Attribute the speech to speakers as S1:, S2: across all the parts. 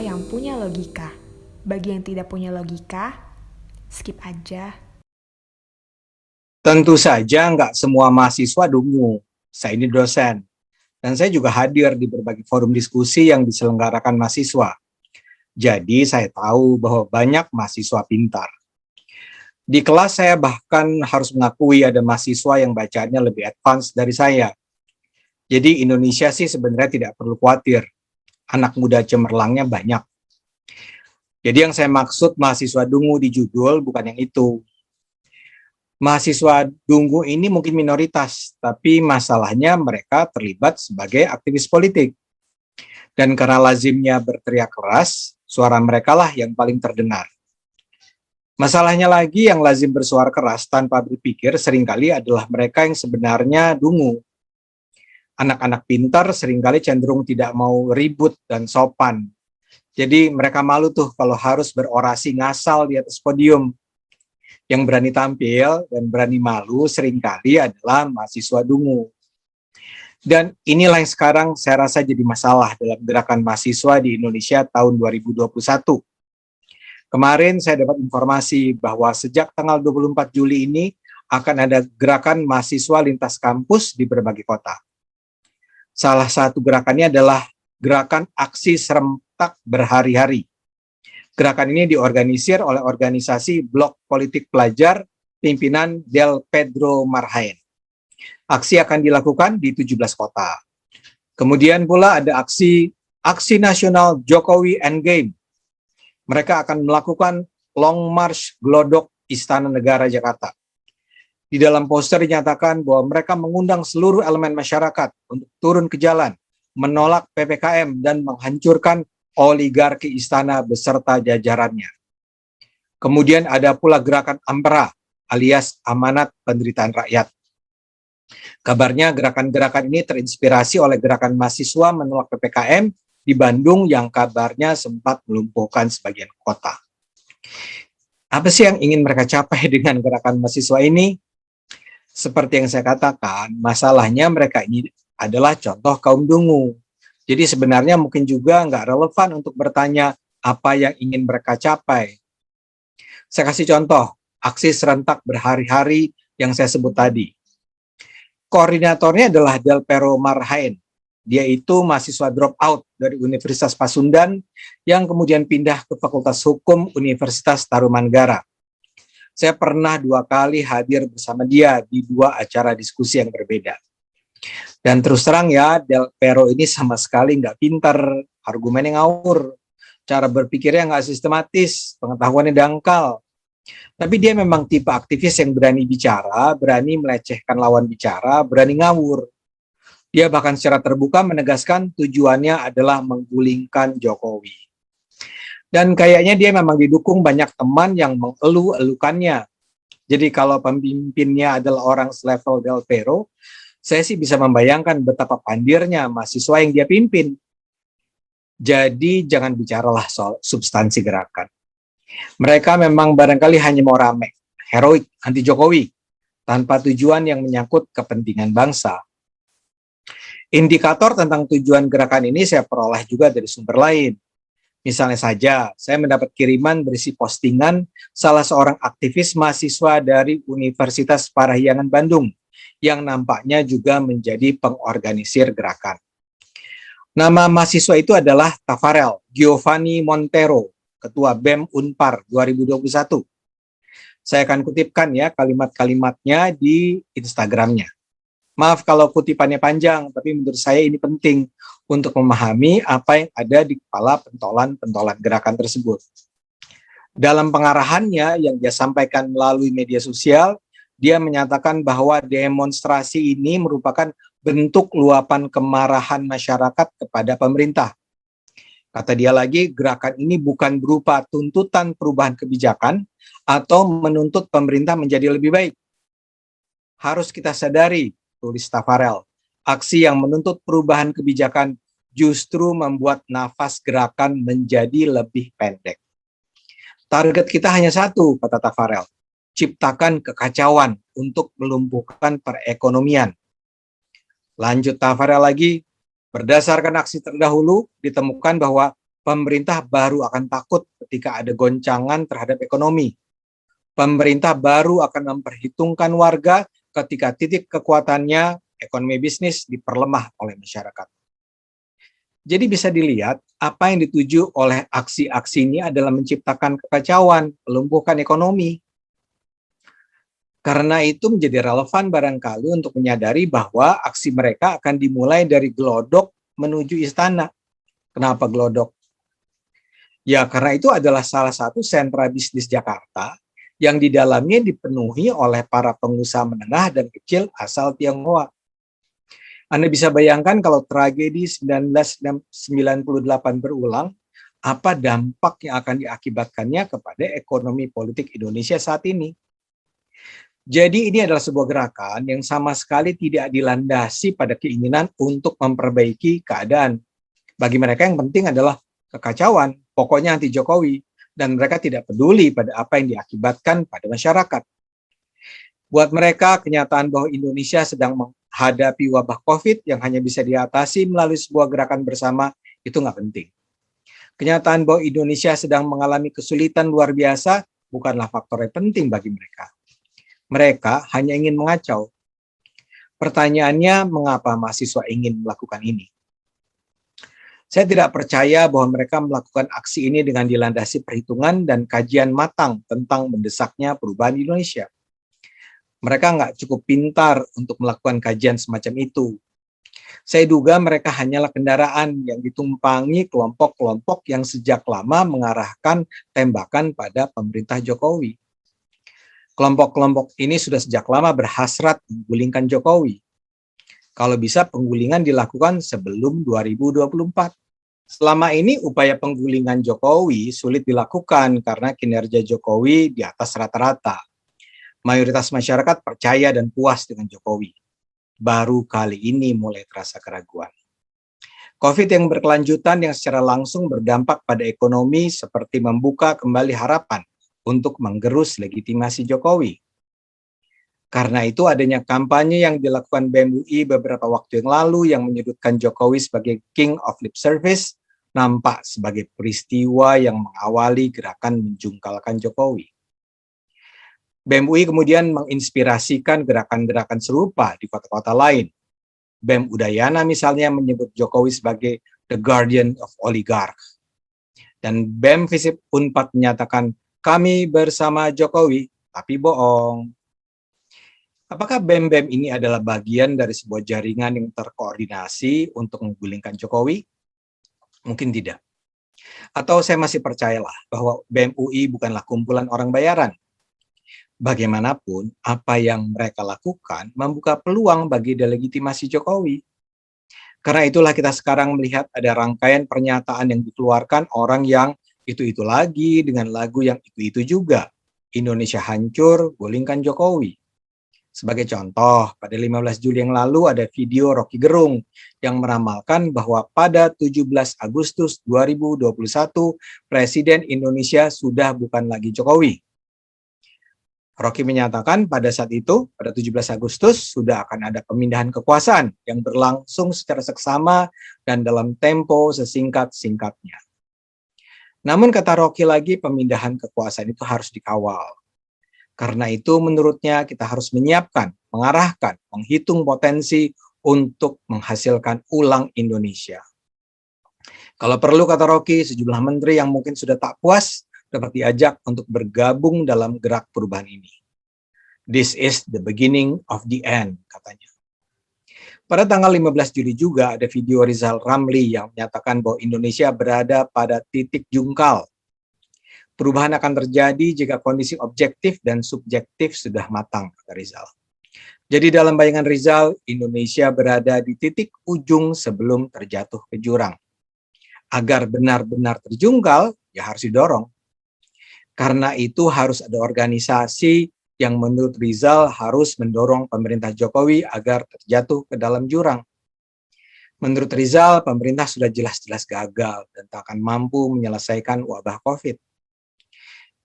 S1: mahasiswa yang punya logika. Bagi yang tidak punya logika, skip aja.
S2: Tentu saja nggak semua mahasiswa dungu. Saya ini dosen, dan saya juga hadir di berbagai forum diskusi yang diselenggarakan mahasiswa. Jadi saya tahu bahwa banyak mahasiswa pintar. Di kelas saya bahkan harus mengakui ada mahasiswa yang bacaannya lebih advance dari saya. Jadi Indonesia sih sebenarnya tidak perlu khawatir. Anak muda cemerlangnya banyak. Jadi yang saya maksud mahasiswa dungu di judul bukan yang itu. Mahasiswa dungu ini mungkin minoritas, tapi masalahnya mereka terlibat sebagai aktivis politik. Dan karena lazimnya berteriak keras, suara mereka lah yang paling terdengar. Masalahnya lagi yang lazim bersuara keras tanpa berpikir seringkali adalah mereka yang sebenarnya dungu. Anak-anak pintar seringkali cenderung tidak mau ribut dan sopan. Jadi mereka malu tuh kalau harus berorasi ngasal di atas podium. Yang berani tampil dan berani malu seringkali adalah mahasiswa dungu. Dan inilah yang sekarang saya rasa jadi masalah dalam gerakan mahasiswa di Indonesia tahun 2021. Kemarin saya dapat informasi bahwa sejak tanggal 24 Juli ini akan ada gerakan mahasiswa lintas kampus di berbagai kota. Salah satu gerakannya adalah gerakan aksi serentak berhari-hari. Gerakan ini diorganisir oleh organisasi Blok Politik Pelajar pimpinan Del Pedro Marhaen. Aksi akan dilakukan di 17 kota. Kemudian pula ada aksi nasional Jokowi Endgame. Mereka akan melakukan Long March Glodok Istana Negara Jakarta. Di dalam poster dinyatakan bahwa mereka mengundang seluruh elemen masyarakat untuk turun ke jalan, menolak PPKM dan menghancurkan oligarki istana beserta jajarannya. Kemudian ada pula gerakan Ampera alias Amanat Penderitaan Rakyat. Kabarnya gerakan-gerakan ini terinspirasi oleh gerakan mahasiswa menolak PPKM di Bandung yang kabarnya sempat melumpuhkan sebagian kota. Apa sih yang ingin mereka capai dengan gerakan mahasiswa ini? Seperti yang saya katakan, masalahnya mereka ini adalah contoh kaum dungu. Jadi sebenarnya mungkin juga nggak relevan untuk bertanya apa yang ingin mereka capai. Saya kasih contoh, aksi serentak berhari-hari yang saya sebut tadi. Koordinatornya adalah Del Pero Marhaen. Dia itu mahasiswa drop out dari Universitas Pasundan yang kemudian pindah ke Fakultas Hukum Universitas Tarumanegara. Saya pernah 2 kali hadir bersama dia di 2 acara diskusi yang berbeda. Dan terus terang ya, Del Pero ini sama sekali nggak pintar, argumennya ngawur, cara berpikirnya nggak sistematis, pengetahuannya dangkal. Tapi dia memang tipe aktivis yang berani bicara, berani melecehkan lawan bicara, berani ngawur. Dia bahkan secara terbuka menegaskan tujuannya adalah menggulingkan Jokowi. Dan kayaknya dia memang didukung banyak teman yang mengeluh-elukannya. Jadi kalau pemimpinnya adalah orang selevel Del Pero, saya sih bisa membayangkan betapa pandirnya mahasiswa yang dia pimpin. Jadi jangan bicaralah soal substansi gerakan. Mereka memang barangkali hanya mau rame, heroik, anti Jokowi, tanpa tujuan yang menyangkut kepentingan bangsa. Indikator tentang tujuan gerakan ini saya peroleh juga dari sumber lain. Misalnya saja, saya mendapat kiriman berisi postingan salah seorang aktivis mahasiswa dari Universitas Parahyangan Bandung yang nampaknya juga menjadi pengorganisir gerakan. Nama mahasiswa itu adalah Tafarel Giovanni Montero, Ketua BEM Unpar 2021. Saya akan kutipkan ya kalimat-kalimatnya di Instagramnya. Maaf kalau kutipannya panjang, tapi menurut saya ini penting untuk memahami apa yang ada di kepala pentolan-pentolan gerakan tersebut. Dalam pengarahannya yang dia sampaikan melalui media sosial, dia menyatakan bahwa demonstrasi ini merupakan bentuk luapan kemarahan masyarakat kepada pemerintah. Kata dia lagi, gerakan ini bukan berupa tuntutan perubahan kebijakan atau menuntut pemerintah menjadi lebih baik. Harus kita sadari, tulis Tafarel, aksi yang menuntut perubahan kebijakan justru membuat nafas gerakan menjadi lebih pendek. Target kita hanya satu, kata Tafarel, ciptakan kekacauan untuk melumpuhkan perekonomian. Lanjut Tafarel lagi, berdasarkan aksi terdahulu, ditemukan bahwa Pemerintah baru akan takut ketika ada goncangan terhadap ekonomi. Pemerintah baru akan memperhitungkan warga ketika titik kekuatannya ekonomi bisnis diperlemah oleh masyarakat. Jadi bisa dilihat apa yang dituju oleh aksi-aksi ini adalah menciptakan kekacauan, melumpuhkan ekonomi. Karena itu menjadi relevan barangkali untuk menyadari bahwa aksi mereka akan dimulai dari Glodok menuju istana. Kenapa Glodok? Ya karena itu adalah salah satu sentra bisnis Jakarta yang di dalamnya dipenuhi oleh para pengusaha menengah dan kecil asal Tionghoa. Anda bisa bayangkan kalau tragedi 1998 berulang, apa dampak yang akan diakibatkannya kepada ekonomi politik Indonesia saat ini. Jadi ini adalah sebuah gerakan yang sama sekali tidak dilandasi pada keinginan untuk memperbaiki keadaan. Bagi mereka yang penting adalah kekacauan, pokoknya anti Jokowi, dan mereka tidak peduli pada apa yang diakibatkan pada masyarakat. Buat mereka, kenyataan bahwa Indonesia sedang menghadapi wabah COVID yang hanya bisa diatasi melalui sebuah gerakan bersama itu nggak penting. Kenyataan bahwa Indonesia sedang mengalami kesulitan luar biasa bukanlah faktor yang penting bagi mereka. Mereka hanya ingin mengacau. Pertanyaannya, mengapa mahasiswa ingin melakukan ini? Saya tidak percaya bahwa mereka melakukan aksi ini dengan dilandasi perhitungan dan kajian matang tentang mendesaknya perubahan di Indonesia. Mereka nggak cukup pintar untuk melakukan kajian semacam itu. Saya duga mereka hanyalah kendaraan yang ditumpangi kelompok-kelompok yang sejak lama mengarahkan tembakan pada pemerintah Jokowi. Kelompok-kelompok ini sudah sejak lama berhasrat menggulingkan Jokowi. Kalau bisa penggulingan dilakukan sebelum 2024. Selama ini upaya penggulingan Jokowi sulit dilakukan karena kinerja Jokowi di atas rata-rata. Mayoritas masyarakat percaya dan puas dengan Jokowi. Baru kali ini mulai terasa keraguan. COVID yang berkelanjutan yang secara langsung berdampak pada ekonomi seperti membuka kembali harapan untuk menggerus legitimasi Jokowi. Karena itu adanya kampanye yang dilakukan BEM UI beberapa waktu yang lalu yang menyudutkan Jokowi sebagai King of Lip Service nampak sebagai peristiwa yang mengawali gerakan menjungkalkan Jokowi. BEM UI kemudian menginspirasikan gerakan-gerakan serupa di kota-kota lain. BEM Udayana misalnya menyebut Jokowi sebagai the guardian of oligarch. Dan BEM Visip Unpad menyatakan kami bersama Jokowi, tapi bohong. Apakah BEM-BEM ini adalah bagian dari sebuah jaringan yang terkoordinasi untuk menggulingkan Jokowi? Mungkin tidak. Atau saya masih percayalah bahwa BEM UI bukanlah kumpulan orang bayaran. Bagaimanapun, apa yang mereka lakukan membuka peluang bagi delegitimasi Jokowi. Karena itulah kita sekarang melihat ada rangkaian pernyataan yang dikeluarkan orang yang itu-itu lagi dengan lagu yang itu-itu juga. Indonesia hancur, gulingkan Jokowi. Sebagai contoh, pada 15 Juli yang lalu ada video Rocky Gerung yang meramalkan bahwa pada 17 Agustus 2021 Presiden Indonesia sudah bukan lagi Jokowi. Rocky menyatakan pada saat itu, pada 17 Agustus, sudah akan ada pemindahan kekuasaan yang berlangsung secara seksama dan dalam tempo sesingkat-singkatnya. Namun kata Rocky lagi, pemindahan kekuasaan itu harus dikawal. Karena itu menurutnya kita harus menyiapkan, mengarahkan, menghitung potensi untuk menghasilkan ulang Indonesia. Kalau perlu, kata Rocky, sejumlah menteri yang mungkin sudah tak puas dapat diajak untuk bergabung dalam gerak perubahan ini. This is the beginning of the end, katanya. Pada tanggal 15 Juli juga ada video Rizal Ramli yang menyatakan bahwa Indonesia berada pada titik jungkal. Perubahan akan terjadi jika kondisi objektif dan subjektif sudah matang, kata Rizal. Jadi dalam bayangan Rizal, Indonesia berada di titik ujung sebelum terjatuh ke jurang. Agar benar-benar terjungkal, ya harus didorong. Karena itu harus ada organisasi yang menurut Rizal harus mendorong pemerintah Jokowi agar terjatuh ke dalam jurang. Menurut Rizal, pemerintah sudah jelas-jelas gagal dan tak akan mampu menyelesaikan wabah COVID.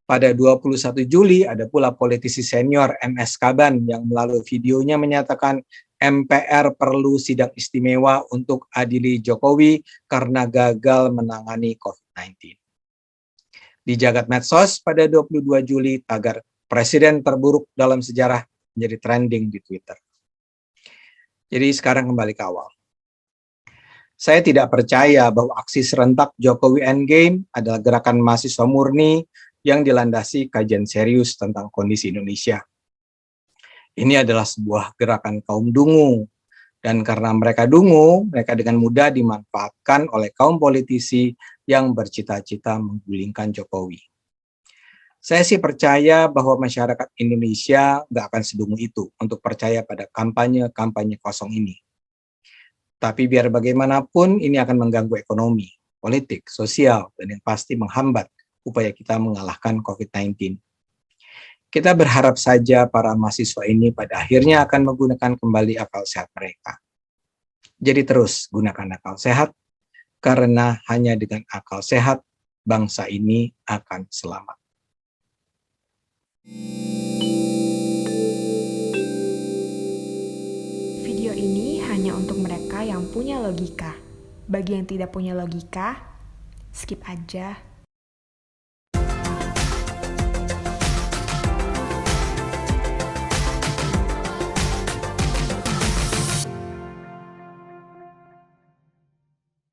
S2: Pada 21 Juli ada pula politisi senior MS Kaban yang melalui videonya menyatakan MPR perlu sidang istimewa untuk adili Jokowi karena gagal menangani COVID. COVID-19. Di jagat medsos pada 22 Juli, tagar Presiden terburuk dalam sejarah menjadi trending di Twitter. Jadi sekarang kembali ke awal. Saya tidak percaya bahwa aksi serentak Jokowi Endgame adalah gerakan mahasiswa murni yang dilandasi kajian serius tentang kondisi Indonesia. Ini adalah sebuah gerakan kaum dungu, dan karena mereka dungu, mereka dengan mudah dimanfaatkan oleh kaum politisi yang bercita-cita menggulingkan Jokowi. Saya sih percaya bahwa masyarakat Indonesia nggak akan sedungu itu untuk percaya pada kampanye-kampanye kosong ini. Tapi biar bagaimanapun ini akan mengganggu ekonomi, politik, sosial, dan yang pasti menghambat upaya kita mengalahkan COVID-19. Kita berharap saja para mahasiswa ini pada akhirnya akan menggunakan kembali akal sehat mereka. Jadi terus gunakan akal sehat, karena hanya dengan akal sehat bangsa ini akan selamat.
S1: Video ini hanya untuk mereka yang punya logika. Bagi yang tidak punya logika, skip aja.